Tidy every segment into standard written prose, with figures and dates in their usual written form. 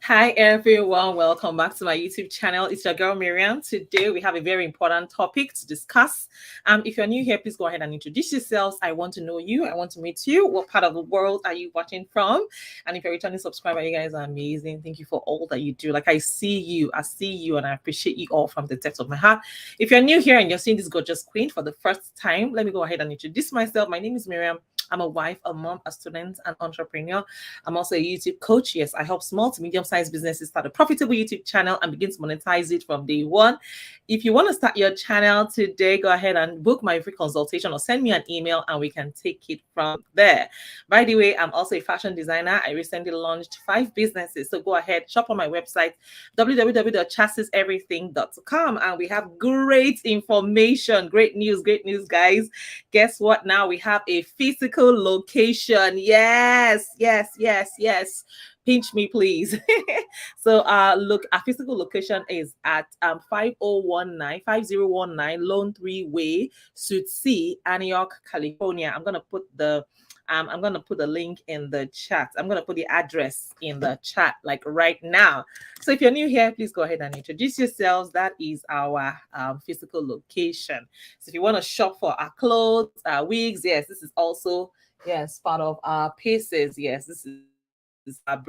Hi everyone, welcome back to my YouTube channel. It's your girl Mariam. Today we have a very important topic to discuss. If you're new here, please go ahead and introduce yourselves. I want to know you. I want to meet you. What part of the world are you watching from? And if you're a returning subscriber, you guys are amazing. Thank you for all that you do. Like I see you, and I appreciate you all from the depths of my heart. If you're new here and you're seeing this gorgeous queen for the first time, let me go ahead and introduce myself. My name is Mariam. I'm a wife, a mom, a student, an entrepreneur. I'm also a YouTube coach. Yes, I help small to medium-sized businesses start a profitable YouTube channel and begin to monetize it from day one. If you want to start your channel today, go ahead and book my free consultation or send me an email and we can take it from there. By the way, I'm also a fashion designer. I recently launched 5 businesses. So go ahead, shop on my website, www.chasseseverything.com, and we have great information, great news, guys. Guess what? Now we have a physical location. Yes. Pinch me, please. So look, our physical location is at 5019 Lone 3 Way, Suite C, Antioch, California. I'm gonna put the link in the chat. I'm gonna put the address in the chat like right now. So if you're new here, please go ahead and introduce yourselves. That is our physical location. So if you want to shop for our clothes, our wigs, yes, this is also part of our pieces. Yes, this is our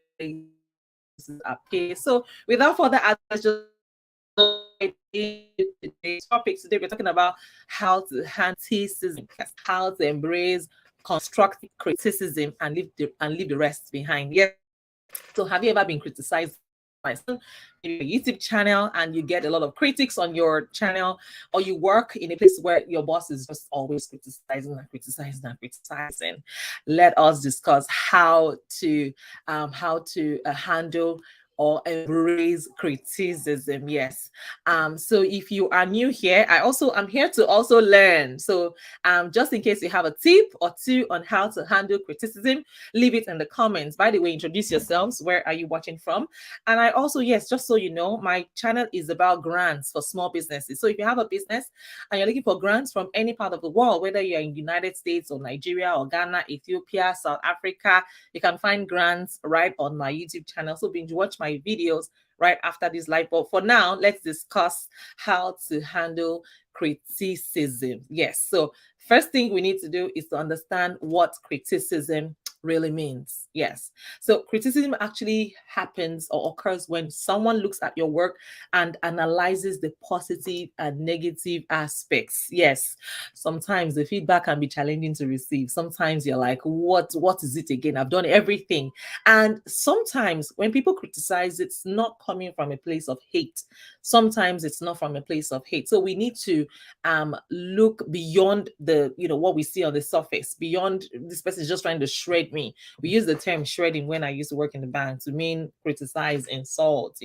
okay. So without further ado, let's just today's topic. Today we're talking about how to handle criticism, how to embrace constructive criticism and leave the rest behind. Yes. So have you ever been criticized by some YouTube channel and you get a lot of critics on your channel, or you work in a place where your boss is just always criticizing? Let us discuss how to handle or embrace criticism. Yes. So if you are new here, I'm here to also learn. So just in case you have a tip or two on how to handle criticism, leave it in the comments. By the way, introduce yourselves. Where are you watching from? And I also, yes, just so you know, my channel is about grants for small businesses. So if you have a business and you're looking for grants from any part of the world, whether you're in the United States or Nigeria or Ghana, Ethiopia, South Africa, you can find grants right on my YouTube channel. So binge watch my videos right after this live. But for now, let's discuss how to handle criticism. Yes. So first thing we need to do is to understand what criticism really means. Yes. So criticism actually happens or occurs when someone looks at your work and analyzes the positive and negative aspects. Yes. Sometimes the feedback can be challenging to receive. Sometimes you're like, what is it again? I've done everything. And sometimes when people criticize, it's not coming from a place of hate. Sometimes it's not from a place of hate. So we need to look beyond the, what we see on the surface, beyond this person is just trying to shred me. We use the term shredding when I used to work in the bank to mean criticize, insult,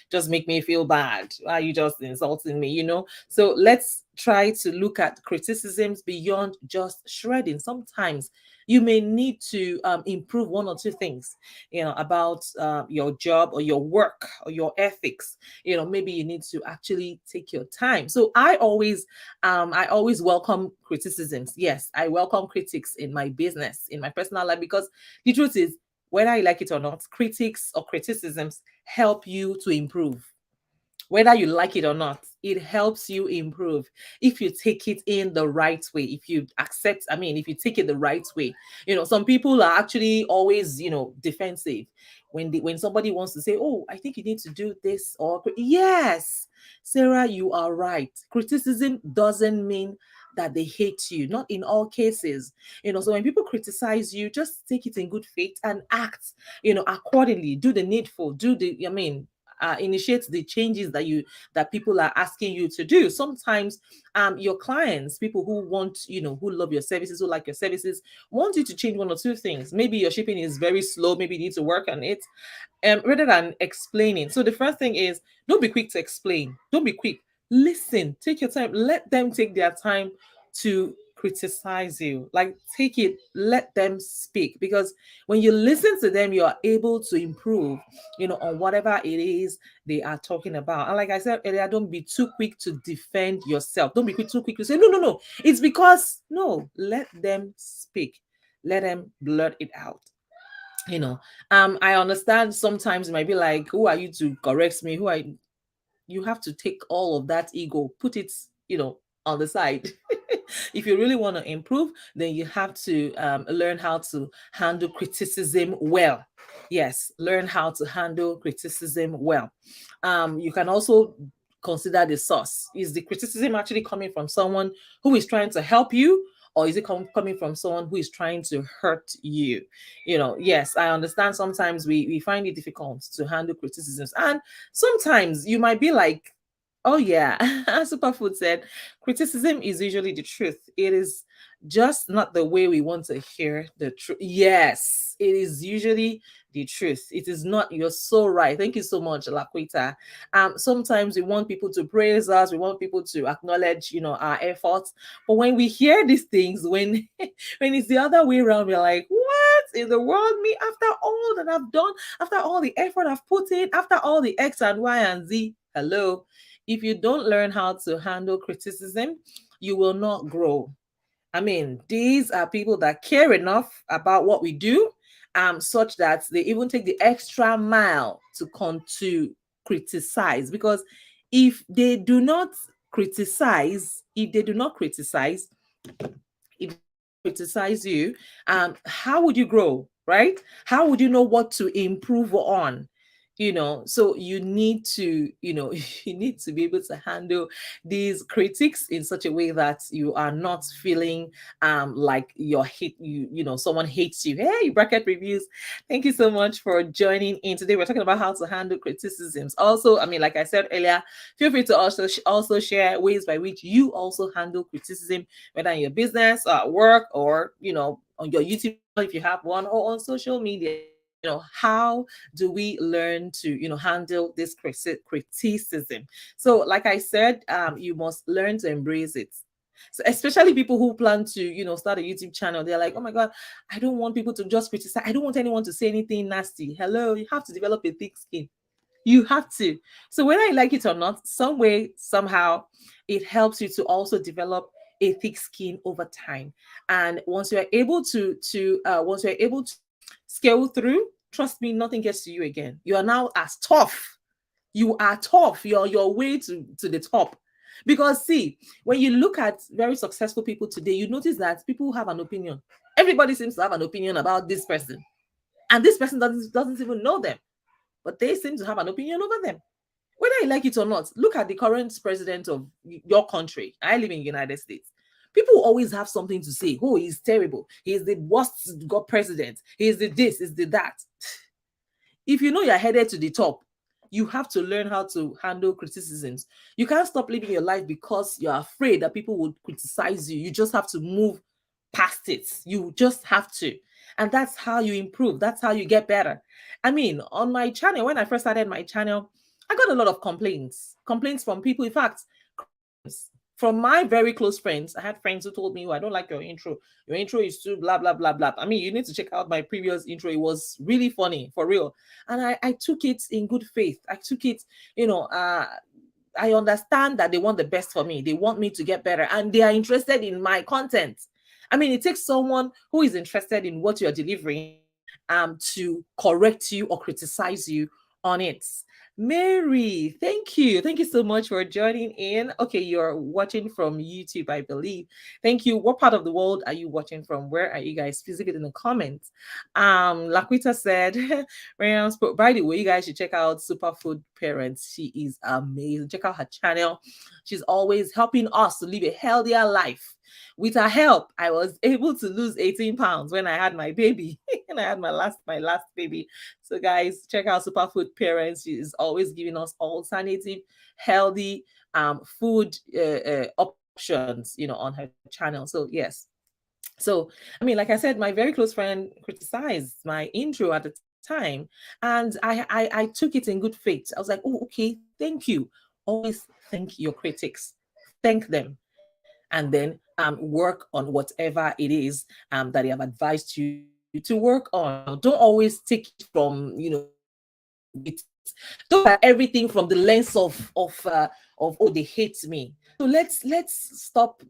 just make me feel bad. Why are you just insulting me? So let's try to look at criticisms beyond just shredding. Sometimes you may need to improve one or two things, about your job or your work or your ethics. Maybe you need to actually take your time. So I always welcome criticisms. Yes, I welcome critics in my business, in my personal life, because the truth is, whether you like it or not, critics or criticisms help you to improve. Whether you like it or not, it helps you improve if you take it in the right way. If you if you take it the right way. Some people are actually always, defensive when somebody wants to say, oh, I think you need to do this, or yes, Sarah, you are right. Criticism doesn't mean that they hate you, not in all cases. So when people criticize you, just take it in good faith and act, accordingly. Do the needful, initiate the changes that people are asking you to do. Sometimes your clients, people who want, who love your services, who like your services, want you to change one or two things. Maybe your shipping is very slow, maybe you need to work on it, rather than explaining. So the first thing is, don't be quick to explain. Don't be quick. Listen, take your time, let them take their time to criticize you. Like, take it, let them speak, because when you listen to them, you are able to improve, on whatever it is they are talking about. And like I said earlier, don't be too quick to defend yourself. Don't be too quick to say, no, it's because, no, let them speak. Let them blurt it out. you know. I understand sometimes it might be like, who are you to correct me? Who are you? You have to take all of that ego, put it, on the side. If you really want to improve, then you have to learn how to handle criticism well. Yes, learn how to handle criticism well. You can also consider the source. Is the criticism actually coming from someone who is trying to help you? Or is it coming from someone who is trying to hurt you? Yes, I understand sometimes we find it difficult to handle criticisms. And sometimes you might be like, oh yeah, Superfood said, criticism is usually the truth. It is just not the way we want to hear the truth. Yes, it is usually the truth. It is not. You're so right. Thank you so much, Laquita. Sometimes we want people to praise us. We want people to acknowledge, our efforts. But when we hear these things, when when it's the other way around, we're like, what in the world? Me, after all that I've done, after all the effort I've put in, after all the X and Y and Z, hello. If you don't learn how to handle criticism, you will not grow. I mean, these are people that care enough about what we do, such that they even take the extra mile to criticize. Because if they do not if they do not criticize, if they do not criticize you, how would you grow, right? How would you know what to improve on? So you need to, you need to be able to handle these critics in such a way that you are not feeling like someone hates you. Hey, bracket reviews, thank you so much for joining in. Today we're talking about how to handle criticisms. Also, I mean, like I said earlier, feel free to also share ways by which you also handle criticism, whether in your business or at work, or on your YouTube channel if you have one, or on social media. How do we learn to handle this criticism? So like I said, you must learn to embrace it. So especially people who plan to start a YouTube channel, they're like, oh my god, I don't want people to just criticize. I don't want anyone to say anything nasty. Hello, you have to develop a thick skin. You have to. So whether you like it or not, some way, somehow, it helps you to also develop a thick skin over time. And once you're able to scale through, trust me, nothing gets to you again. You are now as tough. You are tough. You're your way to the top. Because see, when you look at very successful people today, you notice that people have an opinion. Everybody seems to have an opinion about this person. And this person doesn't even know them, but they seem to have an opinion over them. Whether you like it or not, look at the current president of your country. I live in the United States. People always have something to say. Oh, he's terrible. He's the worst god president. He's the this, is the that. If you know you're headed to the top, you have to learn how to handle criticisms. You can't stop living your life because you're afraid that people would criticize you. You just have to move past it. You just have to. And that's how you improve. That's how you get better. I mean, on my channel, when I first started my channel, I got a lot of complaints from people. In fact, from my very close friends. I had friends who told me, oh, I don't like your intro. Your intro is too blah, blah, blah, blah. I mean, you need to check out my previous intro. It was really funny, for real. And I took it in good faith. I took it, I understand that they want the best for me. They want me to get better, and they are interested in my content. I mean, it takes someone who is interested in what you're delivering to correct you or criticize you on it. Mary, thank you. Thank you so much for joining in. Okay, you're watching from YouTube, I believe. Thank you. What part of the world are you watching from? Where are you guys? Please leave it in the comments. Laquita said, Mariam, by the way, you guys should check out Superfood Parents. She is amazing. Check out her channel. She's always helping us to live a healthier life. With her help, I was able to lose 18 pounds when I had my baby. And I had my last baby. So guys, check out Superfood Parents. She is always giving us alternative, healthy food options, on her channel. So yes. So I mean, like I said, my very close friend criticized my intro at the time, and I took it in good faith. I was like, oh, okay, thank you. Always thank your critics. Thank them. And then work on whatever it is that they have advised you to work on. Don't always take it from don't look at everything from the lens of oh, they hate me. So let's stop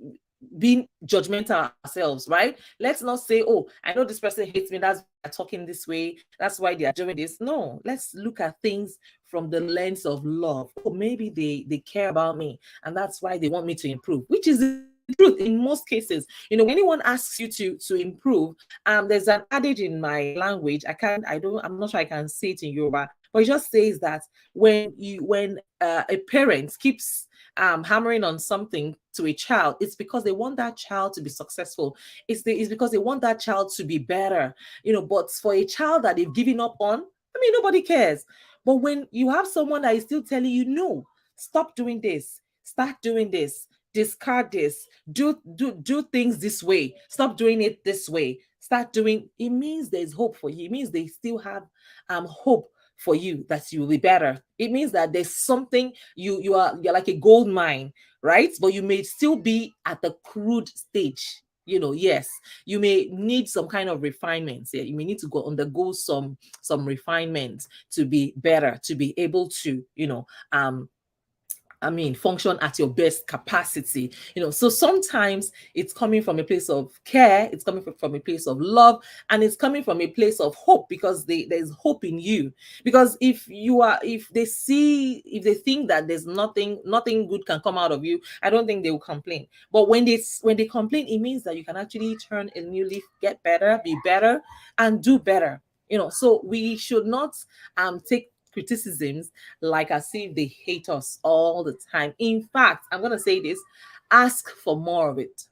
being judgmental ourselves, right? Let's not say, oh, I know this person hates me, that's why they're talking this way, that's why they are doing this. No, let's look at things from the lens of love. Oh, maybe they care about me, and that's why they want me to improve, which is the truth in most cases. When anyone asks you to improve, there's an adage in my language. I'm not sure I can say it in Yoruba, but it just says that when a parent keeps hammering on something to a child, it's because they want that child to be successful. It's because they want that child to be better. But for a child that they've given up on, I mean, nobody cares. But when you have someone that is still telling you, no, stop doing this, start doing this, discard this, do things this way, stop doing it this way, start doing, it means there's hope for you. It means they still have hope for you, that you will be better. It means that there's something, you're like a gold mine, right? But you may still be at the crude stage. Yes, you may need some kind of refinements. Yeah, you may need to undergo some refinements to be better, to be able to function at your best capacity. So sometimes it's coming from a place of care, it's coming from a place of love, and it's coming from a place of hope, because there's hope in you. Because if they think that there's nothing good can come out of you, I don't think they will complain. But when they complain, it means that you can actually turn a new leaf, get better, be better, and do better. So we should not take criticisms like as if they hate us all the time. In fact, I'm going to say this: ask for more of it.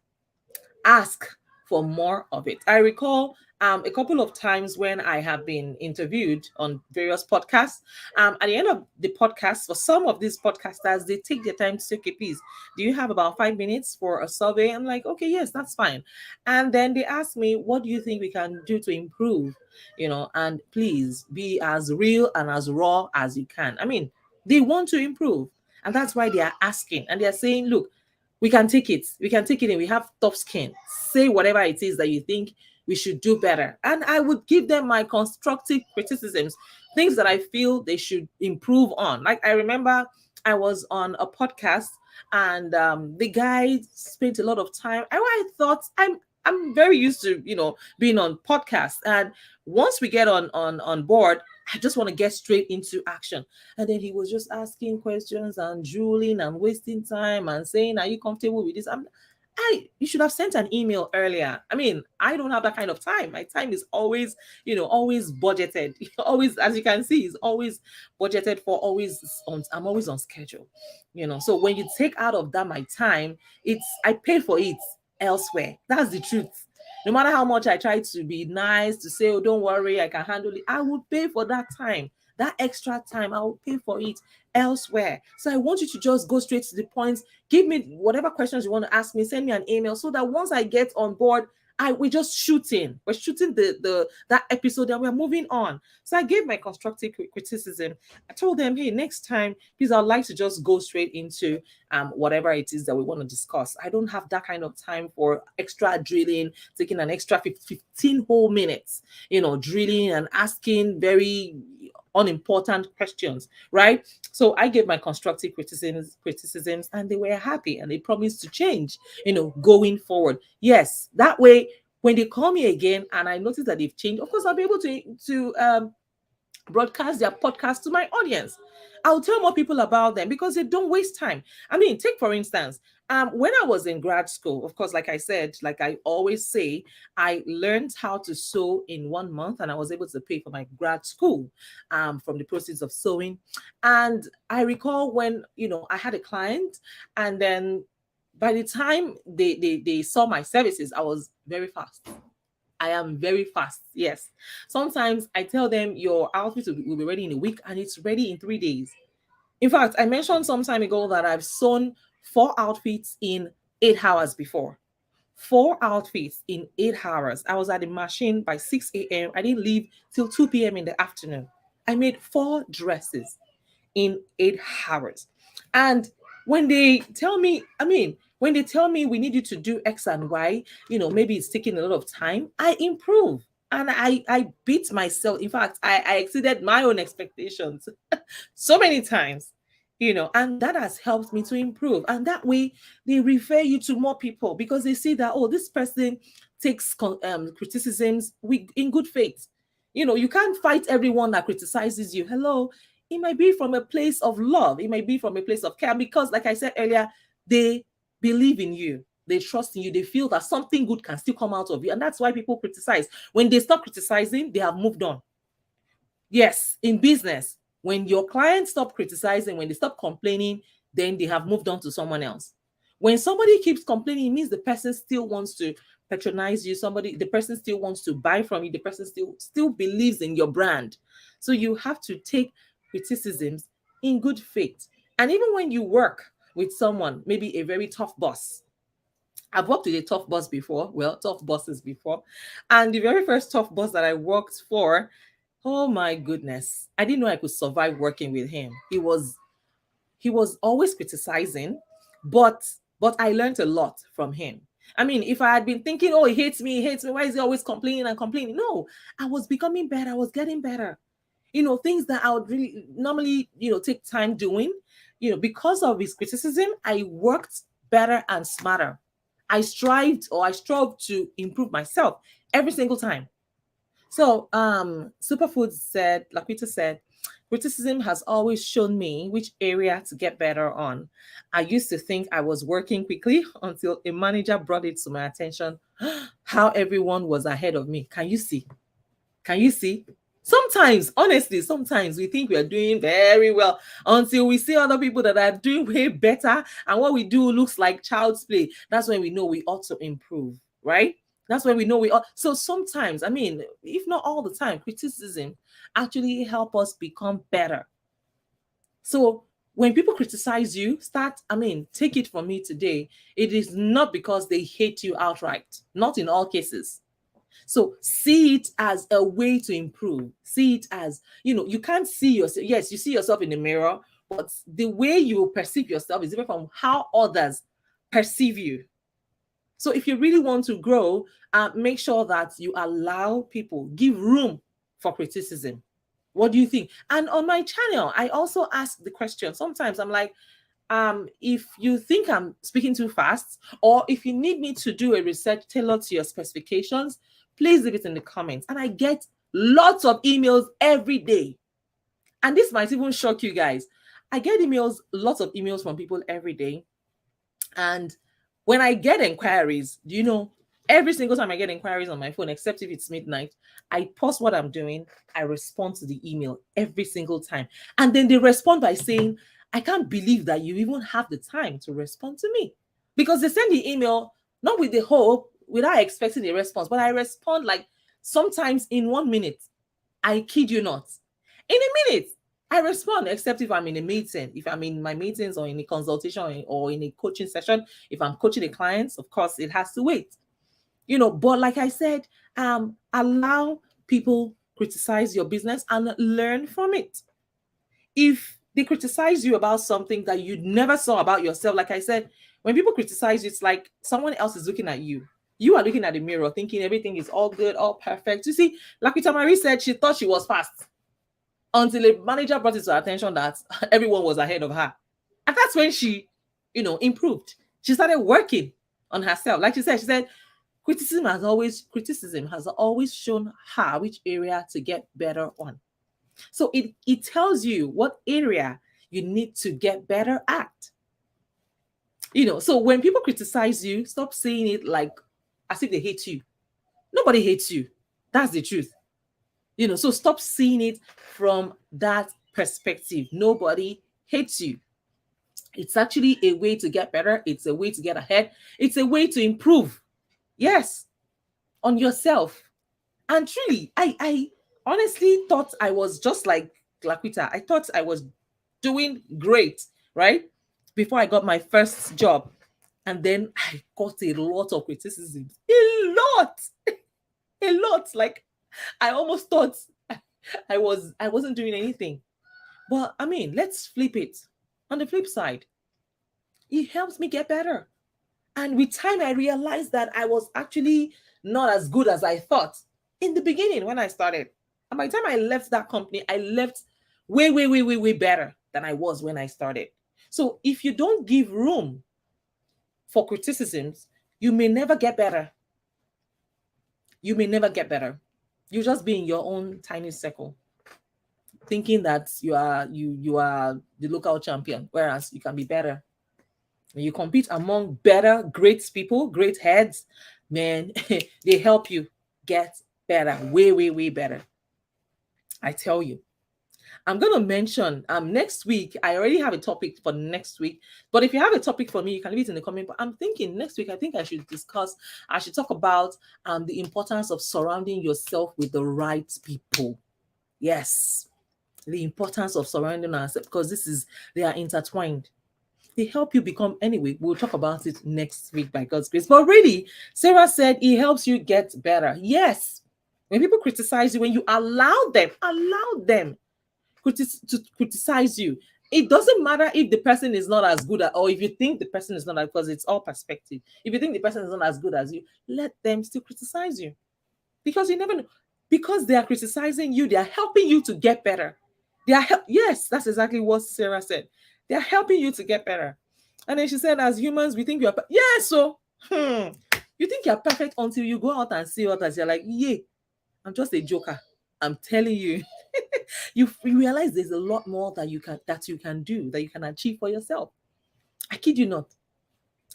Ask for more of it. I recall a couple of times when I have been interviewed on various podcasts. At the end of the podcast, for some of these podcasters, they take their time to say, okay, please, do you have about 5 minutes for a survey? I'm like, okay, yes, that's fine. And then they ask me, what do you think we can do to improve? And please be as real and as raw as you can. I mean, they want to improve. And that's why they are asking. And they are saying, look, we can take it. We can take it in. We have tough skin. Say whatever it is that you think we should do better. And I would give them my constructive criticisms, things that I feel they should improve on. Like I remember I was on a podcast, and the guy spent a lot of time. I thought I'm very used to being on podcasts, and once we get on board, I just want to get straight into action. And then he was just asking questions and drooling and wasting time and saying, are you comfortable with this? You should have sent an email earlier. I mean, I don't have that kind of time. My time is always, always budgeted. Always, as you can see, is always budgeted for, I'm always on schedule. So when you take out of that my time, I pay for it elsewhere. That's the truth. No matter how much I try to be nice, to say, oh, don't worry, I can handle it, I will pay for that time. That extra time, I will pay for it elsewhere. So I want you to just go straight to the point. Give me whatever questions you want to ask me. Send me an email so that once I get on board, we're just shooting. We're shooting that episode and we're moving on. So I gave my constructive criticism. I told them, hey, next time, please, I'd like to just go straight into whatever it is that we want to discuss. I don't have that kind of time for extra drilling, taking an extra 15 whole minutes, drilling and asking very unimportant questions, right? So I gave my constructive criticisms, and they were happy, and they promised to change, going forward. Yes, that way, when they call me again and I notice that they've changed, of course, I'll be able to broadcast their podcast to my audience. I'll tell more people about them because they don't waste time. I mean, take for instance, when I was in grad school, of course, like I said, like I always say, I learned how to sew in 1 month, and I was able to pay for my grad school from the proceeds of sewing. And I recall when I had a client, and then by the time they saw my services, I was very fast. I am very fast. Yes. Sometimes I tell them your outfit will be ready in a week, and it's ready in 3 days. In fact, I mentioned some time ago that I've sewn 4 outfits in 8 hours before. 4 outfits in 8 hours. I was at the machine by 6 a.m. I didn't leave till 2 p.m. in the afternoon. I made 4 dresses in 8 hours. And when they tell me, when they tell me we need you to do X and Y, maybe it's taking a lot of time, I improve. And I beat myself. In fact, I exceeded my own expectations so many times. And that has helped me to improve. And that way they refer you to more people because they see that, oh, this person takes criticisms in good faith. You can't fight everyone that criticizes you. Hello, it might be from a place of love, it might be from a place of care, because like I said earlier, they believe in you, they trust in you, they feel that something good can still come out of you. And that's why people criticize. When they stop criticizing, they have moved on. Yes, in business, when your clients stop criticizing, when they stop complaining, then they have moved on to someone else. When somebody keeps complaining, it means the person still wants to patronize you. The person still wants to buy from you. The person still believes in your brand. So you have to take criticisms in good faith. And even when you work with someone, maybe a very tough boss. I've worked with a tough boss before, tough bosses before. And the very first tough boss that I worked for, oh my goodness, I didn't know I could survive working with him. He was always criticizing, but I learned a lot from him. I mean, if I had been thinking, oh, he hates me, why is he always complaining and complaining? No, I was becoming better. I was getting better. Things that I would really normally, take time doing, because of his criticism, I worked better and smarter. I strove to improve myself every single time. So, Superfood said, Laquita said, criticism has always shown me which area to get better on. I used to think I was working quickly until a manager brought it to my attention how everyone was ahead of me. Can you see? Can you see? Sometimes, honestly, sometimes we think we are doing very well until we see other people that are doing way better, and what we do looks like child's play. That's when we know we ought to improve, right? That's when we know we ought. So sometimes, I mean, if not all the time, criticism actually help us become better. So when people criticize you, take it from me today, it is not because they hate you outright. Not in all cases. So see it as a way to improve. See it as, you can't see yourself. Yes, you see yourself in the mirror, but the way you perceive yourself is different from how others perceive you. So if you really want to grow, make sure that you allow people, give room for criticism. What do you think? And on my channel, I also ask the question. Sometimes I'm like, if you think I'm speaking too fast, or if you need me to do a research tailored to your specifications, please leave it in the comments. And I get lots of emails every day. And this might even shock you guys. I get lots of emails from people every day. And when I get inquiries, every single time I get inquiries on my phone, except if it's midnight, I pause what I'm doing. I respond to the email every single time. And then they respond by saying, I can't believe that you even have the time to respond to me. Because they send the email, not with the hope, without expecting a response, but I respond like sometimes in 1 minute. I kid you not. In a minute, I respond, except if I'm in a meeting, if I'm in my meetings or in a consultation or in a coaching session. If I'm coaching a client, of course, it has to wait. But like I said, allow people criticize your business and learn from it. If they criticize you about something that you never saw about yourself, like I said, when people criticize you, it's like someone else is looking at you. You are looking at the mirror thinking everything is all good, all perfect. You see, Lakita Marie said she thought she was fast until a manager brought it to her attention that everyone was ahead of her. And that's when she, improved. She started working on herself. Like she said, criticism has always shown her which area to get better on. So it tells you what area you need to get better at. So when people criticize you, stop saying it like as if they hate you. Nobody hates you. That's the truth. So stop seeing it from that perspective. Nobody hates you. It's actually a way to get better. It's a way to get ahead. It's a way to improve. Yes, on yourself. And truly, I honestly thought I was just like Laquita. I thought I was doing great, right? Before I got my first job. And then I got a lot of criticism. A lot. A lot. Like, I almost thought I wasn't doing anything. But I mean, let's flip it. On the flip side, it helps me get better. And with time, I realized that I was actually not as good as I thought in the beginning when I started. And by the time I left that company, I left way, way, way, way, way better. than I was when I started. So if you don't give room for criticisms, you may never get better. You may never get better. You just be in your own tiny circle, thinking that you are the local champion, whereas you can be better. When you compete among better, great people, great heads, man, they help you get better, way, way, way better. I tell you. I'm going to mention next week. I already have a topic for next week. But if you have a topic for me, you can leave it in the comment. But I'm thinking next week, I think I should talk about the importance of surrounding yourself with the right people. Yes, the importance of surrounding ourselves, because they are intertwined. They help you become, anyway, we'll talk about it next week by God's grace. But really, Sarah said it helps you get better. Yes. When people criticize you, when you allow them to criticize you, it doesn't matter if the person is not as good or if you think the person is not, because it's all perspective. If you think the person is not as good as you, let them still criticize you, because you never know. Because they are criticizing you, they are helping you to get better. Yes, that's exactly what Sarah said. They are helping you to get better. And then she said, as humans, we think you are you think you're perfect until you go out and see others. You're like, yeah, I'm just a joker. I'm telling you. You realize there's a lot more that you can do, that you can achieve for yourself. I kid you not.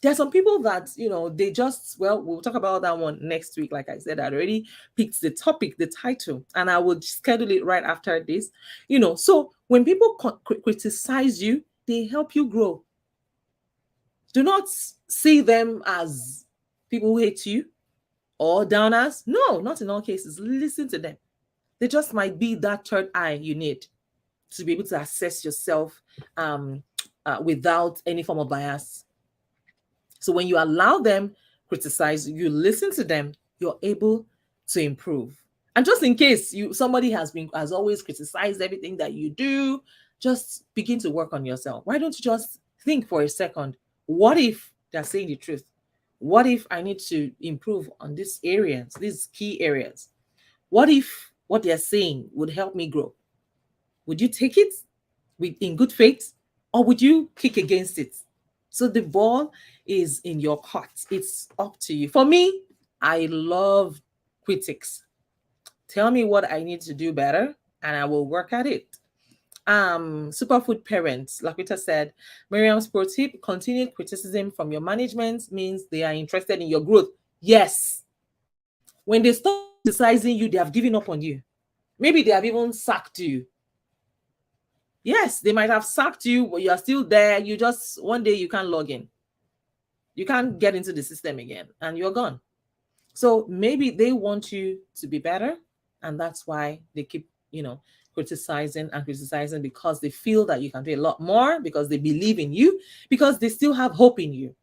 There are some people that, they just, well, we'll talk about that one next week. Like I said, I already picked the topic, the title, and I will schedule it right after this. So when people criticize you, they help you grow. Do not see them as people who hate you or downers. No, not in all cases. Listen to them. They just might be that third eye you need to be able to assess yourself without any form of bias. So when you allow them criticize, you listen to them, you're able to improve. And just in case somebody has always criticized everything that you do, just begin to work on yourself. Why don't you just think for a second, what if they're saying the truth? What if I need to improve on these areas, these key areas? What if what they're saying would help me grow? Would you take it in good faith, or would you kick against it? So the ball is in your court. It's up to you. For me, I love critics. Tell me what I need to do better, and I will work at it. Superfood Parents, Laquita said, Mariam's pro tip: continued criticism from your management means they are interested in your growth. Yes. When they stop criticizing you, they have given up on you. Maybe they have even sacked you. Yes, they might have sacked you, but you are still there. You just, one day you can't log in. You can't get into the system again, and you're gone. So maybe they want you to be better, and that's why they keep, criticizing and criticizing, because they feel that you can do a lot more, because they believe in you, because they still have hope in you.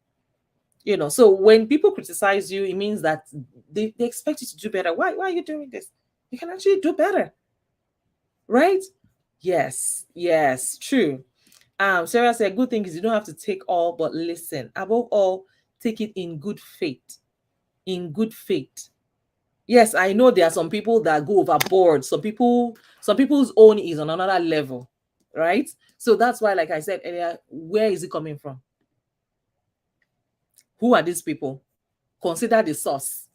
So when people criticize you, it means that they expect you to do better. Why are you doing this? You can actually do better, right? Yes, true. Sarah said, good thing is you don't have to take all, but listen. Above all, take it in good faith. In good faith. Yes, I know there are some people that go overboard. Some people's own is on another level, right? So that's why, like I said earlier, where is it coming from? Who are these people? Consider the source.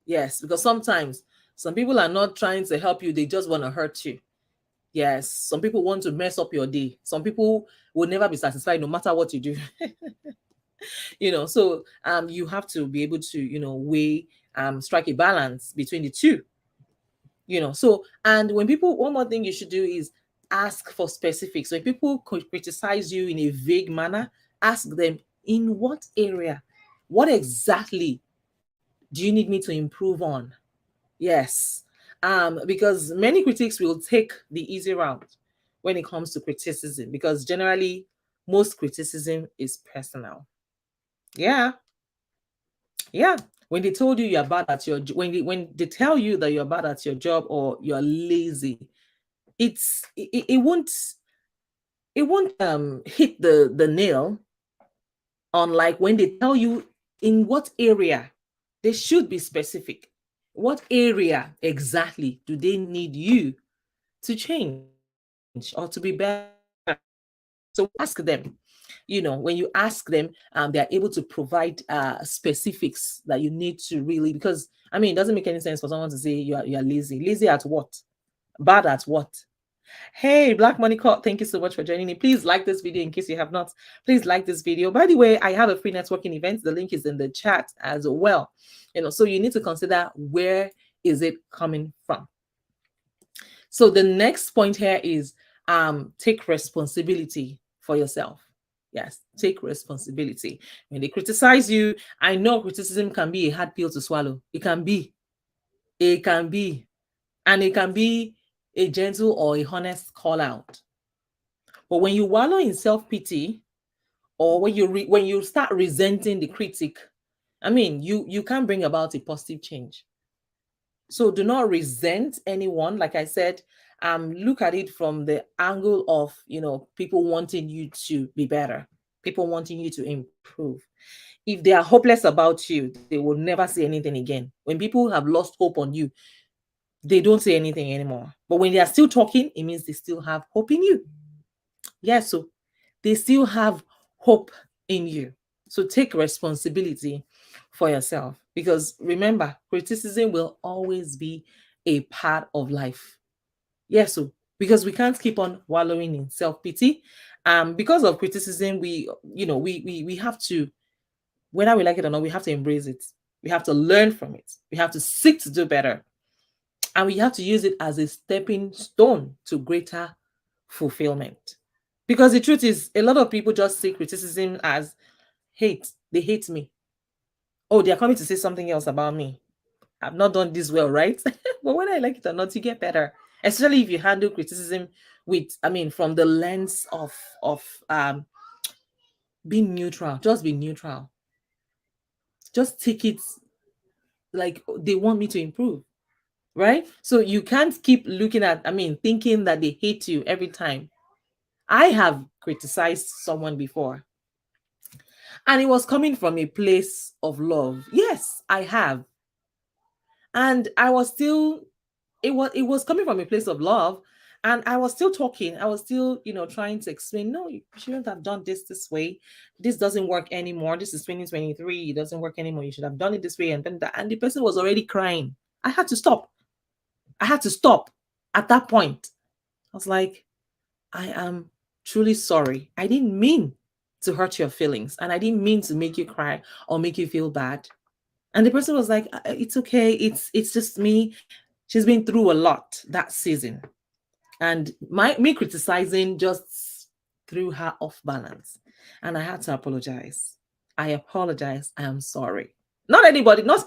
Yes, because sometimes some people are not trying to help you, they just want to hurt you. Yes, some people want to mess up your day. Some people will never be satisfied no matter what you do. So you have to be able to, weigh, strike a balance between the two. So, and one more thing you should do is ask for specifics. When people criticize you in a vague manner, ask them, in what area? What exactly do you need me to improve on? Yes. Because many critics will take the easy route when it comes to criticism, because generally most criticism is personal. Yeah. Yeah. When they told you you're bad at your when they tell you that you're bad at your job or you're lazy, it won't hit the nail on, like, when they tell you in what area. They should be specific. What area exactly do they need you to change or to be better? So ask them. When you ask them, they're able to provide specifics that you need to really, because it doesn't make any sense for someone to say you're lazy. Lazy at what? Bad at what? Hey, Black Money Court, thank you so much for joining me. Please like this video in case you have not. Please like this video. By the way, I have a free networking event. The link is in the chat as well. So you need to consider, where is it coming from? So the next point here is take responsibility for yourself. Yes, take responsibility. When they criticize you, I know criticism can be a hard pill to swallow. It can be. And it can be a gentle or a honest call out. But when you wallow in self-pity, or when you start resenting the critic, you can't bring about a positive change. So do not resent anyone. Like I said, look at it from the angle of, people wanting you to be better, people wanting you to improve. If they are hopeless about you, they will never say anything again. When people have lost hope on you, they don't say anything anymore. But when they are still talking, it means they still have hope in you. Yes, so they still have hope in you. So take responsibility for yourself, because remember, criticism will always be a part of life. Yes, so because we can't keep on wallowing in self-pity. Because of criticism, we have to, whether we like it or not, we have to embrace it. We have to learn from it. We have to seek to do better. And we have to use it as a stepping stone to greater fulfillment. Because the truth is, a lot of people just see criticism as hate. They hate me. Oh, they're coming to say something else about me. I've not done this well, right? But whether I like it or not, you get better. Especially if you handle criticism with, from the lens of being neutral. Just be neutral. Just take it like they want me to improve, right? So you can't keep looking at, thinking that they hate you every time. I have criticized someone before, and it was coming from a place of love. Yes, I have. And I was still, it was coming from a place of love, and I was still talking. I was still, trying to explain, no, you shouldn't have done this way. This doesn't work anymore. This is 2023. It doesn't work anymore. You should have done it this way. And then and the person was already crying. I had to stop. At that point. I was like, I am truly sorry. I didn't mean to hurt your feelings, and I didn't mean to make you cry or make you feel bad. And the person was like, it's okay. It's just me. She's been through a lot that season. And me criticizing just threw her off balance. And I had to apologize. I apologize. I am sorry. Not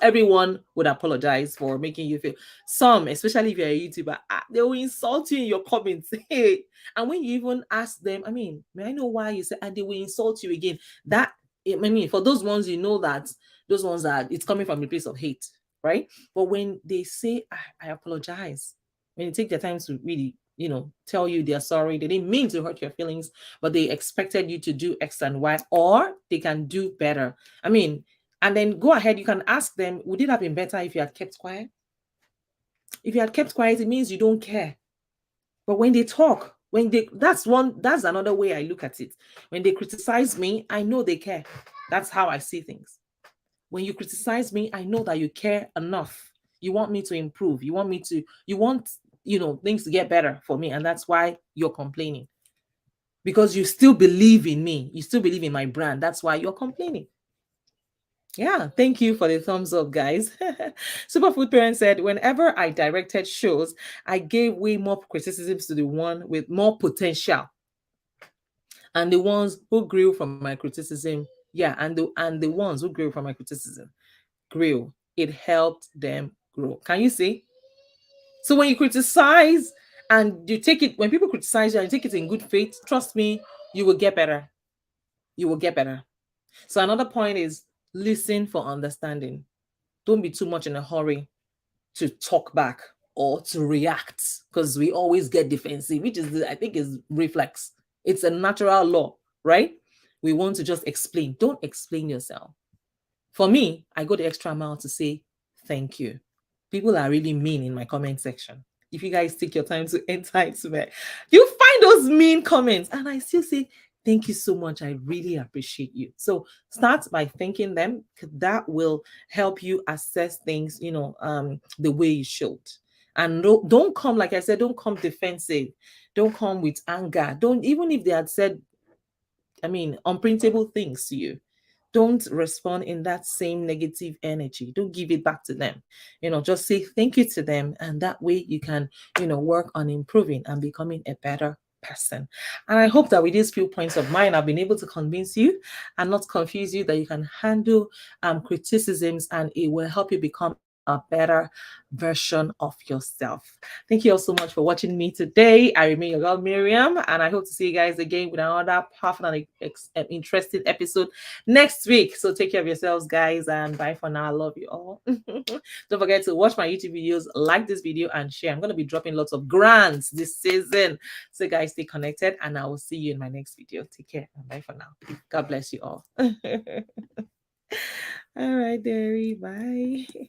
everyone would apologize for making you feel. Some, especially if you're a YouTuber, they will insult you in your comments. Hey, and when you even ask them, may I know why you say, and they will insult you again. That, for those ones, that those ones that it's coming from a place of hate, right? But when they say, I apologize, when you take their time to really, tell you they're sorry, they didn't mean to hurt your feelings, but they expected you to do X and Y, or they can do better. And then go ahead, you can ask them, would it have been better if you had kept quiet? If you had kept quiet, it means you don't care. But when they talk, that's another way I look at it. When they criticize me, I know they care. That's how I see things. When you criticize me, I know that you care enough. You want me to improve. You want things to get better for me. And that's why you're complaining. Because you still believe in me. You still believe in my brand. That's why you're complaining. Yeah, thank you for the thumbs up, guys. Superfood Parents said, whenever I directed shows, I gave way more criticisms to the one with more potential. And the ones who grew from my criticism, and the ones who grew from my criticism grew. It helped them grow. Can you see? So when you criticize and you take it, when people criticize you and you take it in good faith, trust me, you will get better. You will get better. So another point is listen for understanding. Don't be too much in a hurry to talk back or to react, because we always get defensive, which I think is reflex. It's a natural law, right? We want to just explain. Don't explain yourself. For me, I go the extra mile to say thank you. People are really mean in my comment section. If you guys take your time to enter into it, you find those mean comments, and I still say Thank you so much. I really appreciate you. So start by thanking them. That will help you assess things, the way you should. And don't come, like I said, don't come defensive. Don't come with anger. Don't, even if they had said, unprintable things to you, don't respond in that same negative energy. Don't give it back to them. Just say thank you to them. And that way you can, work on improving and becoming a better person. And I hope that with these few points of mine, I've been able to convince you and not confuse you, that you can handle criticisms, and it will help you become a better version of yourself. Thank you all so much for watching me today. I remain your girl Mariam, and I hope to see you guys again with another powerful and interesting episode next week. So take care of yourselves, guys, and bye for now. I love you all. Don't forget to watch my YouTube videos, like this video, and share. I'm going to be dropping lots of grants this season. So guys, stay connected, and I will see you in my next video. Take care and bye for now. God bless you all. All right, Derry. Bye.